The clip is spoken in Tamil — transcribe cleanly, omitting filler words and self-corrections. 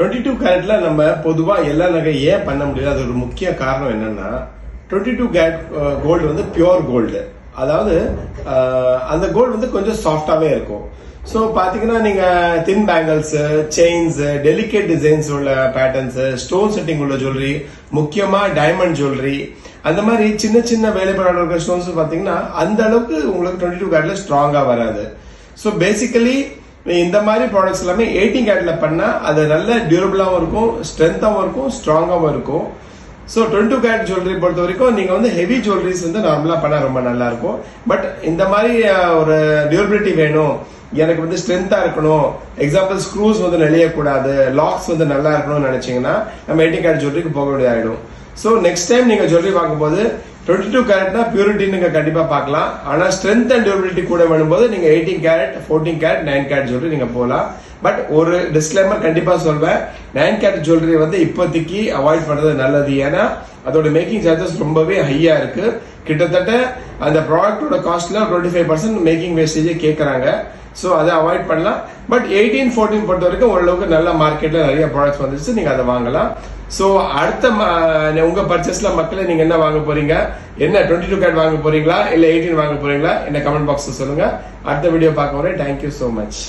22 கேரட்ல நம்ம பொதுவா எல்லா நகை ஏன் பண்ண முடியாது, அது ஒரு முக்கிய காரணம் என்னன்னா 22 கேரட் கோல்டு வந்து பியூர் கோல்டு. அதாவது அந்த கோல்டு வந்து கொஞ்சம் சாஃப்டாவே இருக்கும். ஸோ பாத்தீங்கன்னா நீங்க தின் பேங்கிள்ஸ், செயின்ஸ், டெலிகேட் டிசைன்ஸ் உள்ள பேட்டர்ன்ஸ், ஸ்டோன் செட்டிங் உள்ள ஜுவல்லரி, முக்கியமா டைமண்ட் ஜுவல்லரி, அந்த மாதிரி சின்ன சின்ன வேலைப்பாடு இருக்கிற ஸ்டோன்ஸ் பாத்தீங்கன்னா அந்த அளவுக்கு உங்களுக்கு 22 கேரட்ல ஸ்ட்ராங்கா வராது. ஸோ பேசிக்கலி இந்த மாதிரி ப்ராடக்ட்ஸ் எல்லாமே 18 கேரட்ல பண்ணா அது நல்ல டியூரபிளாவும் இருக்கும், ஸ்ட்ரென்த்தாவும் இருக்கும், ஸ்ட்ராங்காவும் இருக்கும். ஸோ 22 கேரட் ஜுவல்லரி பொறுத்த வரைக்கும் நீங்க வந்து ஹெவி ஜுவல்லரிஸ் வந்து நார்மலா பண்ணா ரொம்ப நல்லா இருக்கும். பட் இந்த மாதிரி ஒரு டியூரபிலிட்டி வேணும், எனக்கு வந்து ஸ்ட்ரென்த்தா இருக்கணும், எக்ஸாம்பிள் ஸ்க்ரூஸ் வந்து நெளியக்கூடாது, லாக்ஸ் வந்து நல்லா இருக்கணும்னு நினைச்சீங்கன்னா நம்ம 18 கேரட் ஜுவல்லரிக்கு போக வேண்டிய ஆயிடும். ஸோ நெக்ஸ்ட் டைம் நீங்க ஜுவல்லரி வாங்கும்போது 22 கேரட்னா பியூரிட்டி நீங்க கண்டிப்பா பார்க்கலாம். ஆனா ஸ்ட்ரென்த் அண்ட் டியூரபிலிட்டி கூட வேணும்போது நீங்க 18 கேரட், 14 கேரட், 9 கேரட் ஜுவல்லரி நீங்க போகலாம். பட் ஒரு டிஸ்க்ளைமர் கண்டிப்பா சொல்வேன், 9 கேரட் ஜுவல்லரி வந்து இப்போதைக்கு அவாய்ட் பண்றது நல்லது. ஏன்னா அதோட மேக்கிங் சார்ஜஸ் ரொம்பவே ஹையா இருக்கு. கிட்டத்தட்ட அந்த ப்ராடக்டோட காஸ்ட்ல 25% மேக்கிங் வேஸ்டேஜே கேட்கறாங்க. ஸோ அதை அவாய்ட் பண்ணலாம். பட் 18, 14 பொறுத்த வரைக்கும் ஓரளவுக்கு நல்ல மார்க்கெட்ல நிறைய ப்ராடக்ட்ஸ் வந்துச்சு, நீங்க அதை வாங்கலாம். ஸோ அடுத்த உங்க பர்ச்சேஸ்ல மக்களே நீங்க என்ன வாங்க போறீங்க, என்ன 22 கேரட் வாங்க போறீங்களா இல்ல 18 வாங்க போறீங்களா, என்ன கமெண்ட் பாக்ஸ்ல சொல்லுங்க. அடுத்த வீடியோ பார்க்க வரேன். Thank you so much.